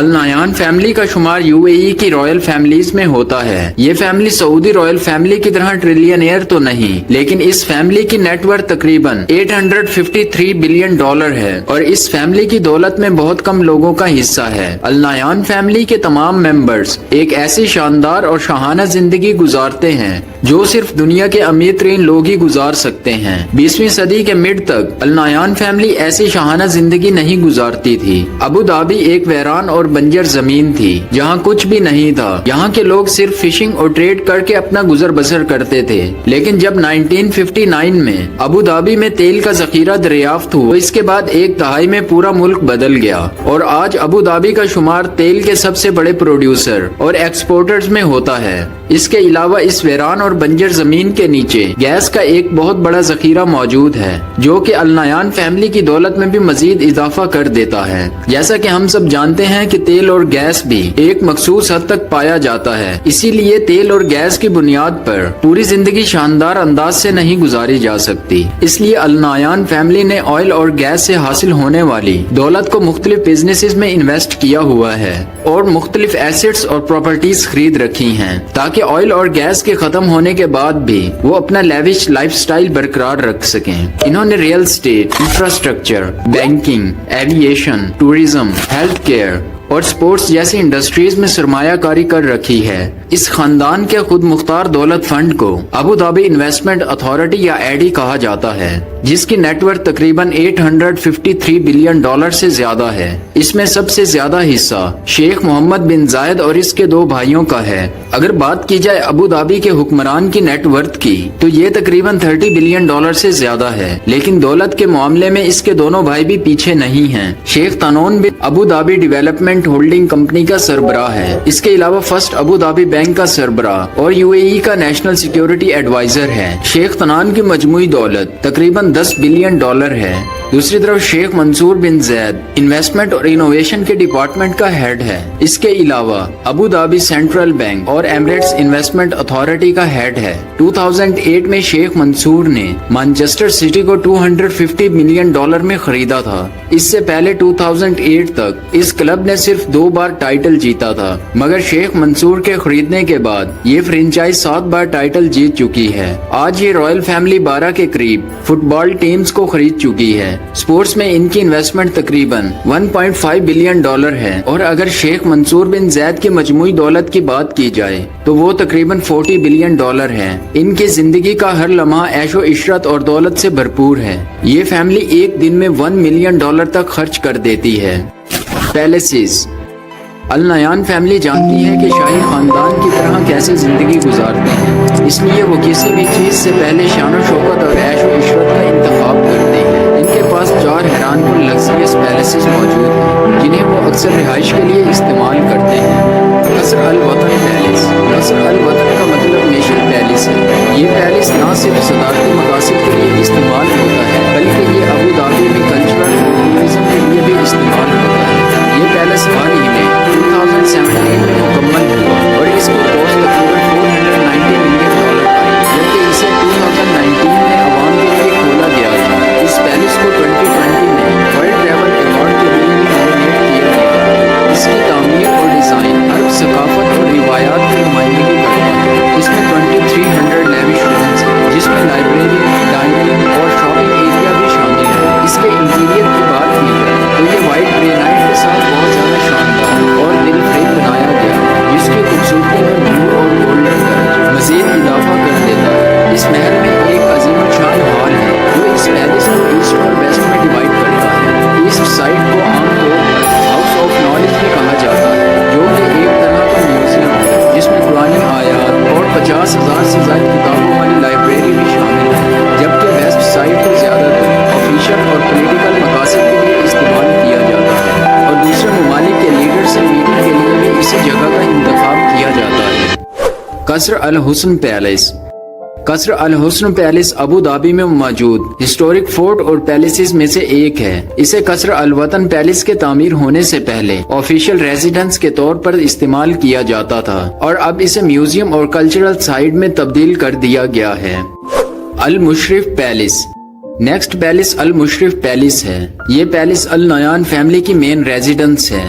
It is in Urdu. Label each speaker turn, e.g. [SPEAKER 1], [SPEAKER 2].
[SPEAKER 1] النایان فیملی کا شمار UAE کی رائل فیملیز میں ہوتا ہے۔ یہ فیملی سعودی رائل فیملی کی طرح ٹریلینئر تو نہیں، لیکن اس فیملی کی نیٹ ورتھ تقریباً $853 بلین ہے اور اس فیملی کی دولت میں بہت کم لوگوں کا حصہ ہے۔ النایان فیملی کے تمام ممبرز ایک ایسی شاندار اور شاہانہ زندگی گزارتے ہیں جو صرف دنیا کے امیر ترین لوگ ہی گزار سکتے ہیں۔ 20ویں صدی کے مڈ تک النایان فیملی ایسی شاہانہ زندگی نہیں گزارتی تھی۔ ابو ظبی ایک ویران اور بنجر زمین تھی جہاں کچھ بھی نہیں تھا۔ یہاں کے لوگ صرف فشنگ اور ٹریڈ کر کے اپنا گزر بسر کرتے تھے، لیکن جب 1959 میں ابو ظبی میں تیل کا ذخیرہ دریافت ہوا، اس کے بعد ایک دہائی میں پورا ملک بدل گیا اور آج ابو ظبی کا شمار تیل کے سب سے بڑے پروڈیوسر اور ایکسپورٹرز میں ہوتا ہے۔ اس کے علاوہ اس ویران اور بنجر زمین کے نیچے گیس کا ایک بہت بڑا ذخیرہ موجود ہے جو کہ النایان فیملی کی دولت میں بھی مزید اضافہ کر دیتا ہے۔ جیسا کہ ہم سب جانتے ہیں کہ تیل اور گیس بھی ایک مخصوص حد تک پایا جاتا ہے، اسی لیے تیل اور گیس کی بنیاد پر پوری زندگی شاندار انداز سے نہیں گزاری جا سکتی۔ اس لیے النایان فیملی نے آئل اور گیس سے حاصل ہونے والی دولت کو مختلف بزنسز میں انویسٹ کیا ہوا ہے اور مختلف ایسٹس اور پراپرٹیز خرید رکھی ہیں تاکہ آئل اور گیس کے ختم ہونے کے بعد بھی وہ اپنا لیوش لائف سٹائل برقرار رکھ سکیں۔ انہوں نے real estate, infrastructure, banking, aviation, tourism, health care اور سپورٹس جیسی انڈسٹریز میں سرمایہ کاری کر رکھی ہے۔ اس خاندان کے خود مختار دولت فنڈ کو ابو ظبی انویسٹمنٹ اتھارٹی یا ایڈی کہا جاتا ہے، جس کی نیٹ ورتھ تقریباً $853 بلین سے زیادہ ہے۔ اس میں سب سے زیادہ حصہ شیخ محمد بن زائد اور اس کے 2 بھائیوں کا ہے۔ اگر بات کی جائے ابو ظبی کے حکمران کی نیٹ ورتھ کی تو یہ تقریباً $30 بلین سے زیادہ ہے، لیکن دولت کے معاملے میں اس کے دونوں بھائی بھی پیچھے نہیں ہیں۔ شیخ تانون بن ابو ظبی ڈیولپمنٹ ہولڈنگ کمپنی کا سربراہ ہے۔ اس کے علاوہ فرسٹ ابو ظبی بینک کا سربراہ اور UAE کا نیشنل سیکیورٹی ایڈوائزر ہے۔ شیخ تنان کی مجموعی دولت تقریباً $10 بلین ہے۔ دوسری طرف شیخ منصور بن زید انویسٹمنٹ اور انوویشن کے ڈپارٹمنٹ کا ہیڈ ہے۔ اس کے علاوہ ابو ظبی سینٹرل بینک اور ایمریٹس انویسٹمنٹ اتھارٹی کا ہیڈ ہے۔ 2008 میں شیخ منصور نے مانچسٹر سٹی کو $250 ملین میں خریدا تھا۔ اس سے پہلے 2008 تک اس کلب نے صرف 2 بار ٹائٹل جیتا تھا، مگر شیخ منصور کے خریدنے کے بعد یہ فرنچائز 7 بار ٹائٹل جیت چکی ہے۔ آج یہ رائل فیملی 12 کے قریب فٹ بال ٹیمز کو خرید چکی ہے۔ سپورٹس میں ان کی انویسٹمنٹ تقریباً $1.5 بلین ہے اور اگر شیخ منصور بن زید کی مجموعی دولت کی بات کی جائے تو وہ تقریباً $40 بلین ہے۔ ان کی زندگی کا ہر لمحہ عیش و عشرت اور دولت سے بھرپور ہے۔ یہ فیملی ایک دن میں $1 ملین تک خرچ کر دیتی ہے۔ پیلیسز۔ النایان فیملی جانتی ہے کہ شاہی خاندان کی طرح کیسے زندگی گزارتے ہیں، اس لیے وہ کسی بھی چیز سے پہلے شان و شوکت اور عیش و عشرت کا انتخاب کرتے ہیں۔ ان کے پاس 4 حیران کن لگژریس پیلیسز موجود ہیں جنہیں وہ اکثر رہائش کے لیے استعمال کرتے ہیں۔ قصر الوطن پیلس۔ قصر الوطن کا مطلب نیشن پیلس ہے۔ یہ پیلس نہ صرف صدارتی مقاصد کے لیے استعمال ہوتا ہے بلکہ یہ ابو ظبی میں کلچرل اور ٹورزم کے لیے بھی استعمال ہوتا ہے۔ یہ پیلس حال ہی میں 2017 میں مکمل ہوا اور اس کی کاسٹ تقریباً $490 ملین آئی، جبکہ اسے 2019 میں عوام کے لیے کھولا گیا تھا۔ اس پیلس کو 2020 میں ورلڈ ٹریول ایوارڈ کے لیے بھی نامینیٹ کیا گیا۔ اس کی تعمیر اور ڈیزائن عرب ثقافت اور روایات کی نمائندگی کرتا ہے۔ اس میں 2300 لیوش رومز ہیں جس میں لائبریری، ڈائننگ اور شاپنگ ایریا بھی شامل ہے۔ اس کے انٹیریئر کی بات کی جائے تو یہ وائٹ گرینائٹ کے ساتھ بہت زیادہ شاندار اور دل فریب بنایا گیا ہے، جس کی خوبصورتی میں بلو اور گولڈن ٹچ مزید اضافہ کر دیتا ہے۔ اس محل میں ایک عظیم الشان ہال ہے جو اس پیلس کو ایسٹ اور ویسٹ میں ڈیوائڈ کرتا ہے۔ ایسٹ سائڈ کو عام طور پر ہاؤس آف نالج بھی کہا جاتا ہے، جو کہ ایک طرح کا میوزیم ہے جس میں قرآن آیات اور 50,000 سے زائد کتابوں والی لائبریری بھی شامل ہے، جبکہ ویسٹ سائڈ کو زیادہ تر آفیشل اور پولیٹیکل مقاصد کے لیے استعمال کیا جاتا ہے اور دوسرے ممالک کے لیڈر سے میٹنگ کے لیے بھی اسی جگہ کا انتخاب کیا جاتا ہے۔ قصر الحسن پیلس۔ قصر الحسن پیلس ابو ظبی میں موجود ہسٹورک فورٹ اور پیلسز میں سے ایک ہے۔ اسے قصر الوطن پیلس کے تعمیر ہونے سے پہلے آفیشل ریزیڈنس کے طور پر استعمال کیا جاتا تھا اور اب اسے میوزیم اور کلچرل سائٹ میں تبدیل کر دیا گیا ہے۔ المشرف پیلس۔ نیکسٹ پیلس المشرف پیلس ہے۔ یہ پیلس النایان فیملی کی مین ریزیڈنس ہے۔